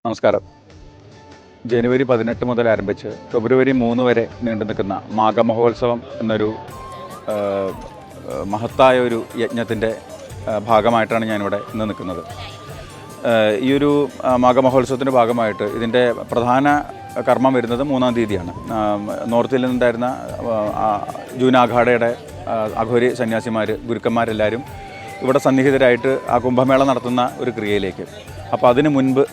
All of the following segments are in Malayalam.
നമസ്കാരം. ജനുവരി 18 മുതൽ ആരംഭിച്ച് ഫെബ്രുവരി 3 വരെ നീണ്ടു നിൽക്കുന്ന മാഘമഹോത്സവം എന്നൊരു മഹത്തായ ഒരു യജ്ഞത്തിൻ്റെ ഭാഗമായിട്ടാണ് ഞാനിവിടെ ഇന്ന് നിൽക്കുന്നത്. ഈ ഒരു മാഘമഹോത്സവത്തിൻ്റെ ഭാഗമായിട്ട് ഇതിൻ്റെ പ്രധാന കർമ്മം വരുന്നത് 3-ാം തീയതിയാണ്. നോർത്തിൽ നിന്നുണ്ടായിരുന്ന ജൂനാഘാടയുടെ അഘോരി സന്യാസിമാർ, ഗുരുക്കന്മാരെല്ലാവരും ഇവിടെ സന്നിഹിതരായിട്ട് ആ കുംഭമേള നടത്തുന്ന ഒരു ക്രിയയിലേക്ക്. അപ്പോൾ അതിന് മുൻപ്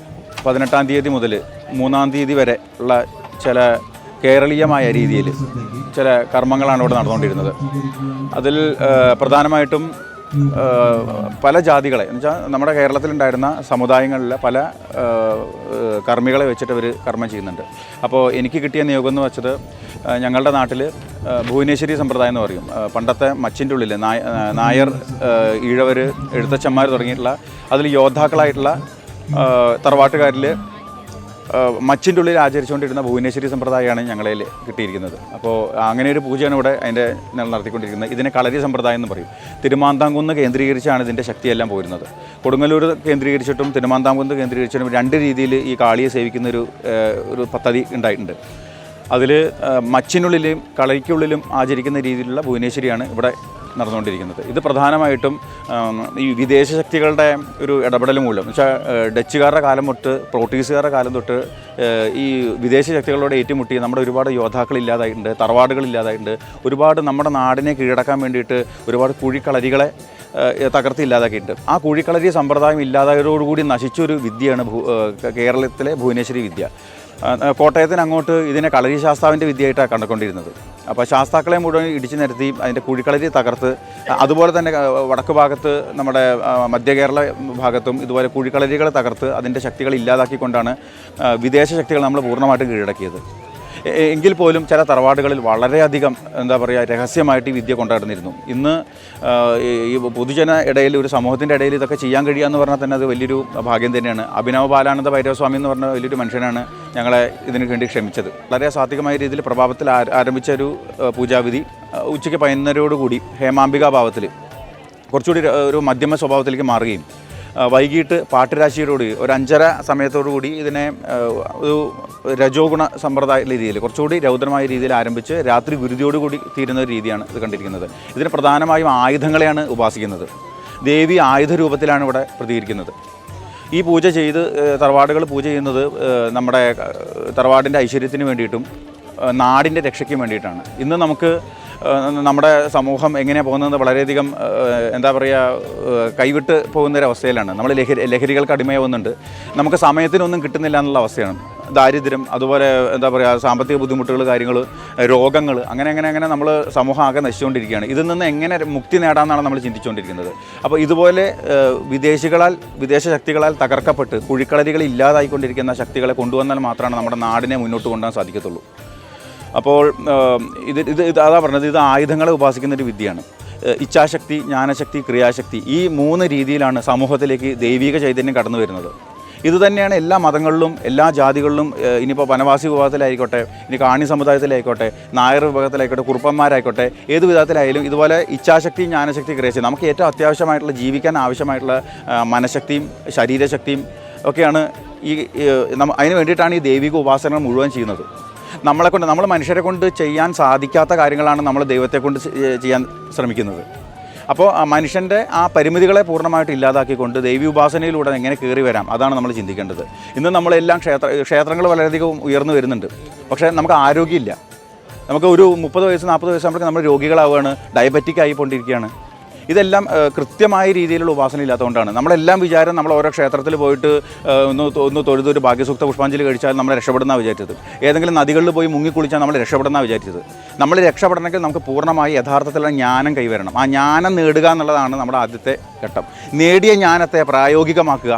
18-ാം തീയതി മുതൽ 3-ാം തീയതി വരെ ഉള്ള ചില കേരളീയമായ രീതിയിൽ ചില കർമ്മങ്ങളാണ് ഇവിടെ നടന്നുകൊണ്ടിരുന്നത്. അതിൽ പ്രധാനമായിട്ടും പല ജാതികളെ എന്നുവെച്ചാൽ നമ്മുടെ കേരളത്തിലുണ്ടായിരുന്ന സമുദായങ്ങളിലെ പല കർമ്മികളെ വെച്ചിട്ട് അവർ കർമ്മം ചെയ്യുന്നുണ്ട്. അപ്പോൾ എനിക്ക് കിട്ടിയ നിയോഗം എന്ന് വെച്ചത്, ഞങ്ങളുടെ നാട്ടിൽ ഭുവനേശ്വരി സമ്പ്രദായം എന്ന് പറയും. പണ്ടത്തെ മച്ചിൻ്റെ ഉള്ളിൽ നായർ, ഈഴവർ, എഴുത്തച്ഛന്മാർ തുടങ്ങിയിട്ടുള്ള അതിൽ യോദ്ധാക്കളായിട്ടുള്ള തറവാട്ടുകാരിൽ മച്ചിൻ്റെ ഉള്ളിൽ ആചരിച്ചുകൊണ്ടിരുന്ന ഭുവനേശ്വരി സമ്പ്രദായമാണ് ഞങ്ങളെ കിട്ടിയിരിക്കുന്നത്. അപ്പോൾ അങ്ങനെ ഒരു പൂജയാണ് ഇവിടെ അതിൻ്റെ നടത്തിക്കൊണ്ടിരിക്കുന്നത്. ഇതിനെ കളരി സമ്പ്രദായം എന്ന് പറയും. തിരുമാന്താംകുന്ന് കേന്ദ്രീകരിച്ചാണ് ഇതിൻ്റെ ശക്തിയെല്ലാം പോരുന്നത്. കൊടുങ്ങല്ലൂർ കേന്ദ്രീകരിച്ചിട്ടും തിരുമാന്താംകുന്ന് കേന്ദ്രീകരിച്ചിട്ടും രണ്ട് രീതിയിൽ ഈ കാളിയെ സേവിക്കുന്ന ഒരു പദ്ധതി ഉണ്ടായിട്ടുണ്ട്. അതിൽ മച്ചിനുള്ളിലും കളരിക്കുള്ളിലും ആചരിക്കുന്ന രീതിയിലുള്ള ഭുവനേശ്വരിയാണ് ഇവിടെ നടന്നുകൊണ്ടിരിക്കുന്നത്. ഇത് പ്രധാനമായിട്ടും ഈ വിദേശ ശക്തികളുടെ ഒരു ഇടപെടൽ മൂലം, എന്നുവെച്ചാൽ ഡച്ചുകാരുടെ കാലം തൊട്ട് പോർട്ടുഗീസുകാരുടെ കാലം തൊട്ട് ഈ വിദേശ ശക്തികളോട് ഏറ്റുമുട്ടി നമ്മുടെ ഒരുപാട് യോദ്ധാക്കൾ ഇല്ലാതായിട്ടുണ്ട്, തറവാടുകൾ ഇല്ലാതായിട്ടുണ്ട്. ഒരുപാട് നമ്മുടെ നാടിനെ കീഴടക്കാൻ വേണ്ടിയിട്ട് ഒരുപാട് കുഴിക്കളരികളെ തകർത്തി ഇല്ലാതാക്കിയിട്ടുണ്ട്. ആ കുഴിക്കളരി സമ്പ്രദായം ഇല്ലാതായതോടുകൂടി നശിച്ചൊരു വിദ്യയാണ് കേരളത്തിലെ ഭുവനേശ്വരി വിദ്യ. കോട്ടയത്തിന് അങ്ങോട്ട് ഇതിനെ കളരി ശാസ്താവിൻ്റെ വിദ്യയായിട്ടാണ് കണ്ടുകൊണ്ടിരുന്നത്. അപ്പോൾ ശാസ്താക്കളെ മുഴുവൻ ഇടിച്ചു നിരത്തി അതിൻ്റെ കുഴിക്കളരി തകർത്ത്, അതുപോലെ തന്നെ വടക്ക് ഭാഗത്ത് നമ്മുടെ മധ്യ കേരള ഭാഗത്തും ഇതുപോലെ കുഴിക്കളരികളെ തകർത്ത് അതിൻ്റെ ശക്തികൾ ഇല്ലാതാക്കിക്കൊണ്ടാണ് വിദേശ ശക്തികൾ നമ്മൾ പൂർണ്ണമായിട്ടും കീഴടക്കിയത്. എങ്കിൽ പോലും ചില തറവാടുകളിൽ വളരെയധികം രഹസ്യമായിട്ട് ഈ വിദ്യ കൊണ്ടുവന്നിരുന്നു. ഇന്ന് ഈ പൊതുജന ഇടയിൽ, ഒരു സമൂഹത്തിൻ്റെ ഇടയിൽ ഇതൊക്കെ ചെയ്യാൻ കഴിയുക എന്ന് പറഞ്ഞാൽ തന്നെ അത് വലിയൊരു ഭാഗ്യം തന്നെയാണ്. അഭിനവ ബാലാനന്ദ ഭൈരവസ്വാമി എന്ന് പറഞ്ഞ വലിയൊരു മനുഷ്യനാണ് ഞങ്ങളെ ഇതിന് വേണ്ടി ക്ഷമിച്ചത്. വളരെ സാത്വികമായ രീതിയിൽ പ്രഭാവത്തിൽ ആരംഭിച്ച ഒരു പൂജാവിധി ഉച്ചയ്ക്ക് 11:30 ഹേമാംബിക ഭാവത്തിൽ കുറച്ചുകൂടി ഒരു മധ്യമ സ്വഭാവത്തിലേക്ക് മാറുകയും വൈകിട്ട് പാട്ടുരാശിയോടുകൂടി ഒരു 5:30 സമയത്തോടുകൂടി ഇതിനെ ഒരു രജോഗുണ സമ്പ്രദായ രീതിയിൽ കുറച്ചുകൂടി രൗദ്രമായ രീതിയിൽ ആരംഭിച്ച് രാത്രി ഗുരുതിയോടുകൂടി തീരുന്ന ഒരു രീതിയാണ് ഇത് കണ്ടിരിക്കുന്നത്. ഇതിന് പ്രധാനമായും ആയുധങ്ങളെയാണ് ഉപാസിക്കുന്നത്. ദേവി ആയുധ രൂപത്തിലാണ് ഇവിടെ പ്രതികരിക്കുന്നത്. ഈ പൂജ ചെയ്ത് തറവാടുകൾ പൂജ ചെയ്യുന്നത് നമ്മുടെ തറവാടിൻ്റെ ഐശ്വര്യത്തിന് വേണ്ടിയിട്ടും നാടിൻ്റെ രക്ഷയ്ക്കും വേണ്ടിയിട്ടാണ്. ഇന്ന് നമുക്ക് നമ്മുടെ സമൂഹം എങ്ങനെയാണ് പോകുന്നത്, വളരെയധികം കൈവിട്ട് പോകുന്നൊരവസ്ഥയിലാണ്. നമ്മൾ ലഹരികൾക്ക് അടിമയാവുന്നുണ്ട്. നമുക്ക് സമയത്തിനൊന്നും കിട്ടുന്നില്ല എന്നുള്ള അവസ്ഥയാണ്. ദാരിദ്ര്യം, അതുപോലെ സാമ്പത്തിക ബുദ്ധിമുട്ടുകൾ, കാര്യങ്ങൾ, രോഗങ്ങൾ, അങ്ങനെ നമ്മൾ സമൂഹം ആകെ നശിച്ചുകൊണ്ടിരിക്കുകയാണ്. ഇതിൽ നിന്ന് എങ്ങനെ മുക്തി നേടാമെന്നാണ് നമ്മൾ ചിന്തിച്ചുകൊണ്ടിരിക്കുന്നത്. അപ്പോൾ ഇതുപോലെ വിദേശ ശക്തികളാൽ തകർക്കപ്പെട്ട് കുഴിക്കളരികൾ ഇല്ലാതായിക്കൊണ്ടിരിക്കുന്ന ശക്തികളെ കൊണ്ടുവന്നാൽ മാത്രമാണ് നമ്മുടെ നാടിനെ മുന്നോട്ട് കൊണ്ടുപോകാൻ സാധിക്കത്തുള്ളൂ. അപ്പോൾ അതാ പറഞ്ഞത്, ഇത് ആയുധങ്ങളെ ഉപാസിക്കുന്നൊരു വിദ്യയാണ്. ഇച്ഛാശക്തി, ജ്ഞാനശക്തി, ക്രിയാശക്തി, ഈ 3 രീതിയിലാണ് സമൂഹത്തിലേക്ക് ദൈവിക ചൈതന്യം കടന്നു വരുന്നത്. ഇതുതന്നെയാണ് എല്ലാ മതങ്ങളിലും, എല്ലാ ജാതികളിലും. ഇനിയിപ്പോൾ വനവാസി വിഭാഗത്തിലായിക്കോട്ടെ, ഇനി കാണി സമുദായത്തിലായിക്കോട്ടെ, നായർ വിഭാഗത്തിലായിക്കോട്ടെ, കുറുപ്പന്മാരായിക്കോട്ടെ, ഏത് വിധത്തിലായാലും ഇതുപോലെ ഇച്ഛാശക്തി, ജ്ഞാനശക്തി, ക്രിയാശക്തി, നമുക്ക് ഏറ്റവും അത്യാവശ്യമായിട്ടുള്ള ജീവിക്കാൻ ആവശ്യമായിട്ടുള്ള മനഃശക്തിയും ശരീരശക്തിയും ഒക്കെയാണ് അതിന് വേണ്ടിയിട്ടാണ് ഈ ദൈവിക ഉപാസനകൾ മുഴുവൻ ചെയ്യുന്നത്. നമ്മൾ മനുഷ്യരെ കൊണ്ട് ചെയ്യാൻ സാധിക്കാത്ത കാര്യങ്ങളാണ് നമ്മൾ ദൈവത്തെ കൊണ്ട് ചെയ്യാൻ ശ്രമിക്കുന്നത്. അപ്പോൾ മനുഷ്യൻ്റെ ആ പരിമിതികളെ പൂർണ്ണമായിട്ട് ഇല്ലാതാക്കിക്കൊണ്ട് ദൈവീ ഉപാസനയിലൂടെ എങ്ങനെ കയറി വരാം, അതാണ് നമ്മൾ ചിന്തിക്കേണ്ടത്. ഇന്ന് നമ്മളെല്ലാം ക്ഷേത്രങ്ങൾ വളരെയധികം ഉയർന്നു വരുന്നുണ്ട്. പക്ഷേ നമുക്ക് ആരോഗ്യമില്ല. നമുക്ക് ഒരു 30 വയസ്സ് 40 വയസ്സാകുമ്പോഴേക്കും നമ്മൾ രോഗികളാവുകയാണ്, ഡയബറ്റിക് ആയിക്കൊണ്ടിരിക്കുകയാണ്. ഇതെല്ലാം കൃത്യമായ രീതിയിലുള്ള ഉപാസന ഇല്ലാത്തതുകൊണ്ടാണ്. നമ്മളെല്ലാം വിചാരം നമ്മൾ ഓരോ ക്ഷേത്രത്തിൽ പോയിട്ട് ഒന്ന് തൊഴുതൊരു ഭാഗ്യസൂക്ത പുഷ്പാഞ്ജലി കഴിച്ചാൽ നമ്മൾ രക്ഷപ്പെടുന്ന വിചാരിച്ചത്. ഏതെങ്കിലും നദികളിൽ പോയി മുങ്ങിക്കുളിച്ചാൽ നമ്മൾ രക്ഷപ്പെടുന്ന വിചാരിച്ചത്. നമ്മൾ രക്ഷപ്പെടണമെങ്കിൽ നമുക്ക് പൂർണ്ണമായി യഥാർത്ഥത്തിലുള്ള ജ്ഞാനം കൈവരണം. ആ ജ്ഞാനം നേടുക എന്നുള്ളതാണ് നമ്മുടെ ആദ്യത്തെ ഘട്ടം. നേടിയ ജ്ഞാനത്തെ പ്രായോഗികമാക്കുക.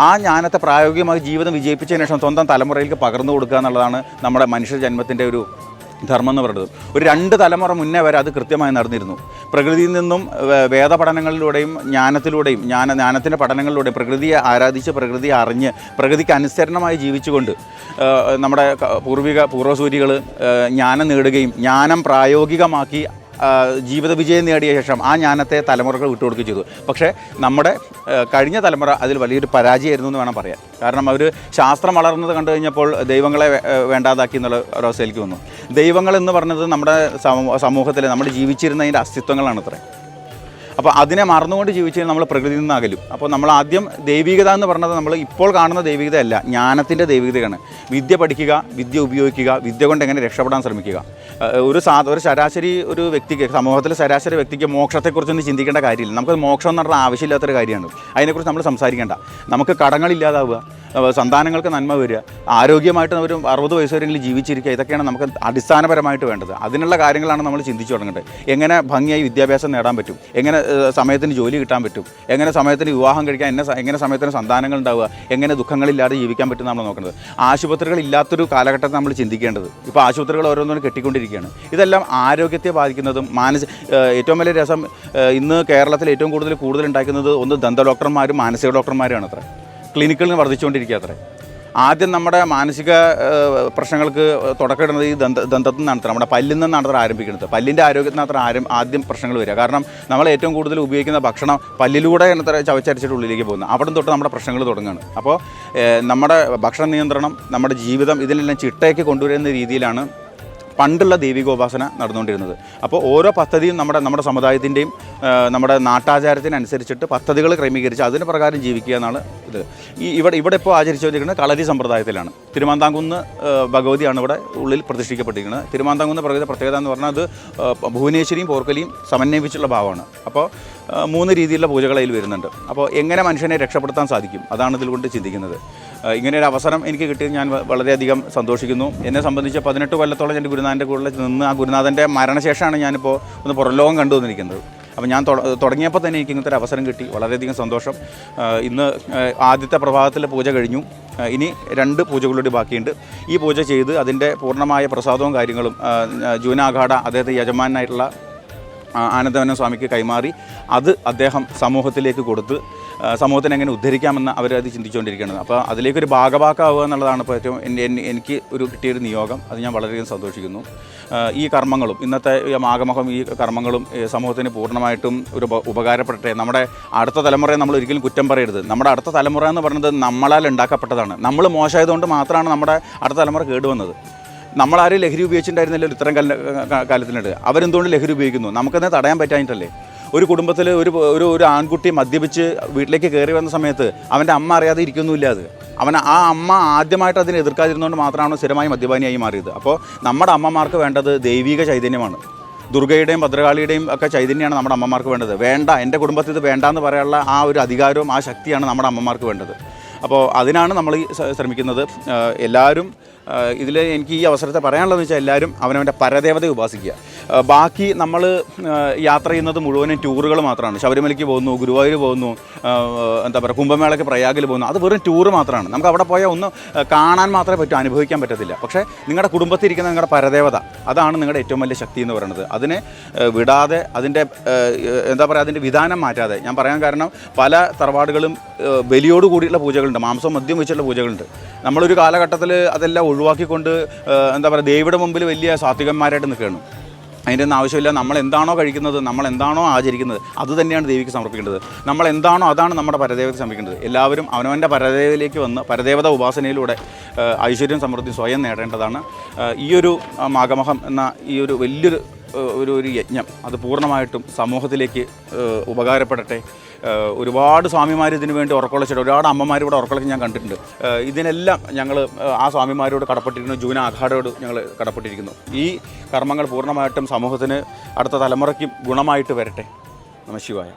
ആ ജ്ഞാനത്തെ പ്രായോഗികമായി ജീവിതം വിജയിപ്പിച്ചതിന് ശേഷം സ്വന്തം തലമുറയിലേക്ക് പകർന്നു കൊടുക്കുക എന്നുള്ളതാണ് നമ്മുടെ മനുഷ്യ ജന്മത്തിൻ്റെ ഒരു ധർമ്മം എന്ന് പറയുന്നത്. ഒരു 2 തലമുറ മുന്നേ വരെ അത് കൃത്യമായി നടന്നിരുന്നു. പ്രകൃതിയിൽ നിന്നും വേദപഠനങ്ങളിലൂടെയും ജ്ഞാനത്തിലൂടെയും ജ്ഞാനത്തിൻ്റെ പഠനങ്ങളിലൂടെയും പ്രകൃതിയെ ആരാധിച്ച്, പ്രകൃതിയെ അറിഞ്ഞ്, പ്രകൃതിക്ക് അനുസരണമായി ജീവിച്ചുകൊണ്ട് നമ്മുടെ പൂർവ്വസൂരികൾ ജ്ഞാനം നേടുകയും ജ്ഞാനം പ്രായോഗികമാക്കി ജീവിത വിജയം നേടിയ ശേഷം ആ ജ്ഞാനത്തെ തലമുറകൾ വിട്ടുകൊടുക്കുകയും ചെയ്തു. പക്ഷേ നമ്മുടെ കഴിഞ്ഞ തലമുറ അതിൽ വലിയൊരു പരാജയമായിരുന്നു എന്ന് വേണം പറയാൻ. കാരണം അവർ ശാസ്ത്രം വളർന്നത് കണ്ടു കഴിഞ്ഞപ്പോൾ ദൈവങ്ങളെ വേണ്ടാതാക്കി എന്നുള്ള ഒരവസ്ഥയിലേക്ക് വന്നു. ദൈവങ്ങൾ എന്ന് പറഞ്ഞത് നമ്മുടെ സമൂഹത്തിൽ നമ്മൾ ജീവിച്ചിരുന്നതിൻ്റെ അസ്തിത്വങ്ങളാണ് അത്രേ. അപ്പോൾ അതിനെ മറന്നുകൊണ്ട് ജീവിച്ച് നമ്മൾ പ്രകൃതിയിൽ നിന്ന് അകലും. അപ്പോൾ നമ്മൾ ആദ്യം ദൈവികത എന്ന് പറഞ്ഞത് നമ്മൾ ഇപ്പോൾ കാണുന്ന ദൈവികതയല്ല, ജ്ഞാനത്തിൻ്റെ ദൈവികതയാണ്. വിദ്യ പഠിക്കുക, വിദ്യ ഉപയോഗിക്കുക, വിദ്യ കൊണ്ട് എങ്ങനെ രക്ഷപ്പെടാൻ ശ്രമിക്കുക. ഒരു ശരാശരി ഒരു വ്യക്തിക്ക്, സമൂഹത്തിലെ ശരാശരി വ്യക്തിക്ക് മോക്ഷത്തെക്കുറിച്ചൊന്നും ചിന്തിക്കേണ്ട കാര്യമില്ല. നമുക്കത് മോക്ഷം എന്ന് പറഞ്ഞാൽ ആവശ്യമില്ലാത്തൊരു കാര്യമാണ്. അതിനെക്കുറിച്ച് നമ്മൾ സംസാരിക്കേണ്ട. നമുക്ക് കടങ്ങളില്ലാതാവുക, സന്താനങ്ങൾക്ക് നന്മ വരിക, ആരോഗ്യമായിട്ട് ഒരു 60 വയസ്സ് വരെയെങ്കിലും ജീവിച്ചിരിക്കുക, ഇതൊക്കെയാണ് നമുക്ക് അടിസ്ഥാനപരമായിട്ട് വേണ്ടത്. അതിനുള്ള കാര്യങ്ങളാണ് നമ്മൾ ചിന്തിച്ചു തുടങ്ങേണ്ടത്. എങ്ങനെ ഭംഗിയായി വിദ്യാഭ്യാസം നേടാൻ പറ്റും, എങ്ങനെ സമയത്തിന് ജോലി കിട്ടാൻ പറ്റും, എങ്ങനെ സമയത്തിന് വിവാഹം കഴിക്കാൻ, എങ്ങനെ സമയത്തിന് സന്താനങ്ങൾ ഉണ്ടാവുക, എങ്ങനെ ദുഃഖങ്ങളില്ലാതെ ജീവിക്കാൻ പറ്റും നമ്മൾ നോക്കുന്നത്. ആശുപത്രികൾ ഇല്ലാത്തൊരു കാലഘട്ടത്തിൽ നമ്മൾ ചിന്തിക്കേണ്ടത്. ഇപ്പോൾ ആശുപത്രികൾ ഓരോന്നും കെട്ടിക്കൊണ്ടിരിക്കുകയാണ്. ഇതെല്ലാം ആരോഗ്യത്തെ ബാധിക്കുന്നതും ഏറ്റവും വലിയ രസം, ഇന്ന് കേരളത്തിൽ ഏറ്റവും കൂടുതൽ ഉണ്ടാക്കുന്നത് ഒന്ന് ദന്ത ഡോക്ടർമാരും മാനസിക ഡോക്ടർമാരുമാണ് അത്ര. ക്ലിനിക്കുകളിൽ വർദ്ധിച്ചുകൊണ്ടിരിക്കുക അത്രേ. ആദ്യം നമ്മുടെ മാനസിക പ്രശ്നങ്ങൾക്ക് തുടക്കമിടുന്നത് ഈ ദന്തത്തിൽ നിന്നാണ്, നമ്മുടെ പല്ലിൽ നിന്നാണ് അത്ര ആരംഭിക്കുന്നത്. പല്ലിൻ്റെ ആരോഗ്യത്തിന് അത്ര ആദ്യം പ്രശ്നങ്ങൾ വരിക. കാരണം നമ്മൾ ഏറ്റവും കൂടുതൽ ഉപയോഗിക്കുന്ന ഭക്ഷണം പല്ലിലൂടെ അത്ര ചവച്ചരച്ചിട്ട് ഉള്ളിലേക്ക് പോകുന്നത്. അവിടെ തൊട്ട് നമ്മുടെ പ്രശ്നങ്ങൾ തുടങ്ങുകയാണ്. അപ്പോൾ നമ്മുടെ ഭക്ഷണ നിയന്ത്രണം, നമ്മുടെ ജീവിതം, ഇതിനെല്ലാം ചിട്ടയ്ക്ക് കൊണ്ടുവരുന്ന രീതിയിലാണ് പണ്ടുള്ള ദൈവികോപാസന നടന്നുകൊണ്ടിരുന്നത്. അപ്പോൾ ഓരോ പദ്ധതിയും നമ്മുടെ സമുദായത്തിൻ്റെയും നമ്മുടെ നാട്ടാചാരത്തിനനുസരിച്ചിട്ട് പദ്ധതികൾ ക്രമീകരിച്ച് അതിന് പ്രകാരം ജീവിക്കുക എന്നാണ് ഇത്. ഇവിടെ ഇപ്പോൾ ആചരിച്ചു വന്നിരിക്കുന്നത് കളരി സമ്പ്രദായത്തിലാണ്. തിരുമാന്താംകുന്ന് ഭഗവതിയാണ് ഇവിടെ ഉള്ളിൽ പ്രതിഷ്ഠിക്കപ്പെട്ടിരിക്കുന്നത്. തിരുമാന്താംകുന്ന് പ്രത്യേകത എന്ന് പറഞ്ഞാൽ അത് ഭുവനേശ്വരിയും പോർക്കലിയും സമന്വയിപ്പിച്ചുള്ള ഭാവമാണ്. അപ്പോൾ 3 രീതിയിലുള്ള പൂജകൾ അതിൽ വരുന്നുണ്ട്. അപ്പോൾ എങ്ങനെ മനുഷ്യനെ രക്ഷപ്പെടുത്താൻ സാധിക്കും, അതാണ് ഇതിൽകൊണ്ട് ചിന്തിക്കുന്നത്. ഇങ്ങനെയൊരു അവസരം എനിക്ക് കിട്ടിയത് ഞാൻ വളരെയധികം സന്തോഷിക്കുന്നു. എന്നെ സംബന്ധിച്ച് 18 കൊല്ലത്തോളം എൻ്റെ ഗുരുനാഥൻ്റെ കൂടെ നിന്ന് ആ ഗുരുനാഥൻ്റെ മരണശേഷമാണ് ഞാനിപ്പോൾ ഒന്ന് പുറംലോകം കണ്ടു വന്നിരിക്കുന്നത്. അപ്പോൾ ഞാൻ തുടങ്ങിയപ്പോൾ തന്നെ എനിക്ക് ഇങ്ങനത്തെ ഒരു അവസരം കിട്ടി. വളരെയധികം സന്തോഷം. ഇന്ന് ആദ്യത്തെ പ്രഭാതത്തിലെ പൂജ കഴിഞ്ഞു. ഇനി 2 പൂജകളുടെ ബാക്കിയുണ്ട്. ഈ പൂജ ചെയ്ത് അതിൻ്റെ പൂർണ്ണമായ പ്രസാദവും കാര്യങ്ങളും ജൂനാഘാട അദ്ദേഹത്തെ യജമാനായിട്ടുള്ള ആനന്ദവനം സ്വാമിക്ക് കൈമാറി അത് അദ്ദേഹം സമൂഹത്തിലേക്ക് കൊടുത്ത് സമൂഹത്തിനെ എങ്ങനെ ഉദ്ധരിക്കാമെന്ന് അവരത് ചിന്തിച്ചുകൊണ്ടിരിക്കുന്നത്. അപ്പോൾ അതിലേക്കൊരു ഭാഗഭാക്കാവുക എന്നുള്ളതാണ് ഇപ്പോൾ ഏറ്റവും എനിക്ക് കിട്ടിയൊരു നിയോഗം. അത് ഞാൻ വളരെയധികം സന്തോഷിക്കുന്നു. ഈ കർമ്മങ്ങളും ഇന്നത്തെ മാഘമഹം ഈ കർമ്മങ്ങളും സമൂഹത്തിന് പൂർണ്ണമായിട്ടും ഒരു ഉപകാരപ്പെടട്ടെ. നമ്മുടെ അടുത്ത തലമുറയെ നമ്മൾ ഒരിക്കലും കുറ്റം പറയരുത്. നമ്മുടെ അടുത്ത തലമുറ എന്ന് പറയുന്നത് നമ്മളാൽ ഉണ്ടാക്കപ്പെട്ടതാണ്. നമ്മൾ മോശമായതുകൊണ്ട് മാത്രമാണ് നമ്മുടെ അടുത്ത തലമുറ കേടുവന്നത്. നമ്മളാരും ലഹരി ഉപയോഗിച്ചിട്ടുണ്ടായിരുന്നില്ലല്ലോ ഇത്തരം കാലത്തിനിടെ. അവരെന്തുകൊണ്ട് ലഹരി ഉപയോഗിക്കുന്നു? നമുക്കതിനെ തടയാൻ പറ്റാഞ്ഞിട്ടല്ലേ? ഒരു കുടുംബത്തിൽ ഒരു ആൺകുട്ടി മദ്യപിച്ച് വീട്ടിലേക്ക് കയറി വന്ന സമയത്ത് അവൻ്റെ അമ്മ അറിയാതെ ഇരിക്കുന്നുമില്ല. ആ അമ്മ ആദ്യമായിട്ട് അതിനെ എതിർക്കാതിരുന്നുകൊണ്ട് മാത്രമാണ് സ്ഥിരമായി മദ്യപാനിയായി മാറിയത്. അപ്പോൾ നമ്മുടെ അമ്മമാർക്ക് വേണ്ടത് ദൈവിക ചൈതന്യമാണ്. ദുർഗയുടെയും ഭദ്രകാളിയുടെയും ഒക്കെ ചൈതന്യമാണ് നമ്മുടെ അമ്മമാർക്ക് വേണ്ടത്. വേണ്ട, എൻ്റെ കുടുംബത്തിൽ ഇത് വേണ്ടാന്ന് പറയാനുള്ള ആ ഒരു അധികാരവും ആ ശക്തിയാണ് നമ്മുടെ അമ്മമാർക്ക് വേണ്ടത്. അപ്പോൾ അതിനാണ് നമ്മൾ ശ്രമിക്കുന്നത്. എല്ലാവരും ഇതിൽ എനിക്ക് ഈ അവസരത്തെ പറയാനുള്ളതെന്ന് വെച്ചാൽ എല്ലാവരും അവനവൻ്റെ പരദേവതയെ ഉപാസിക്കുക. ബാക്കി നമ്മൾ യാത്ര ചെയ്യുന്നത് മുഴുവനും ടൂറുകൾ മാത്രമാണ്. ശബരിമലയ്ക്ക് പോകുന്നു, ഗുരുവായൂർ പോകുന്നു, കുംഭമേളയ്ക്ക് പ്രയാഗിൽ പോകുന്നു. അത് വെറും ടൂറ് മാത്രമാണ്. നമുക്ക് അവിടെ പോയാൽ ഒന്ന് കാണാൻ മാത്രമേ പറ്റൂ, അനുഭവിക്കാൻ പറ്റത്തില്ല. പക്ഷേ നിങ്ങളുടെ കുടുംബത്തിരിക്കുന്ന നിങ്ങളുടെ പരദേവത, അതാണ് നിങ്ങളുടെ ഏറ്റവും വലിയ ശക്തി എന്ന് പറയുന്നത്. അതിനെ വിടാതെ അതിൻ്റെ അതിൻ്റെ വിധാനം മാറ്റാതെ, ഞാൻ പറയാൻ കാരണം പല തറവാടുകളും ബലിയോട് കൂടിയുള്ള പൂജകളുണ്ട്, മാംസം മദ്യം വെച്ചുള്ള പൂജകളുണ്ട്. നമ്മളൊരു കാലഘട്ടത്തിൽ അതെല്ലാം ഒഴിവാക്കിക്കൊണ്ട് ദേവിയുടെ മുമ്പിൽ വലിയ സാത്വികന്മാരായിട്ട് നിൽക്കുകയാണ്. അതിൻ്റെ ഒന്നും ആവശ്യമില്ല. നമ്മൾ എന്താണോ കഴിക്കുന്നത്, നമ്മൾ എന്താണോ ആചരിക്കുന്നത്, അത് തന്നെയാണ് ദേവിക്ക് സമർപ്പിക്കേണ്ടത്. നമ്മൾ എന്താണോ അതാണ് നമ്മുടെ പരദേവതയ്ക്ക് സമർപ്പിക്കേണ്ടത്. എല്ലാവരും അവനവൻ്റെ പരദേവതയിലേക്ക് വന്ന് പരദേവത ഉപാസനയിലൂടെ ഐശ്വര്യം സമൃദ്ധി സ്വയം നേടേണ്ടതാണ്. ഈയൊരു മാഘമഹം എന്ന ഈ ഒരു വലിയൊരു ഒരു യജ്ഞം അത് പൂർണ്ണമായിട്ടും സമൂഹത്തിലേക്ക് ഉപകാരപ്പെടട്ടെ. ഒരുപാട് സ്വാമിമാർ ഇതിനു വേണ്ടി ഉറക്കൊള്ളിച്ചിട്ട്, ഒരുപാട് അമ്മമാർ ഇവിടെ ഉറക്കൊള്ളിച്ച് ഞാൻ കണ്ടിട്ടുണ്ട്. ഇതിനെല്ലാം ഞങ്ങൾ ആ സ്വാമിമാരോട് കടപ്പെട്ടിരിക്കുന്നു, ജൂന അഖാഡയോട് ഞങ്ങൾ കടപ്പെട്ടിരിക്കുന്നു. ഈ കർമ്മങ്ങൾ പൂർണ്ണമായിട്ടും സമൂഹത്തിന് അടുത്ത തലമുറയ്ക്കും ഗുണമായിട്ട് വരട്ടെ. നമഃശിവായ.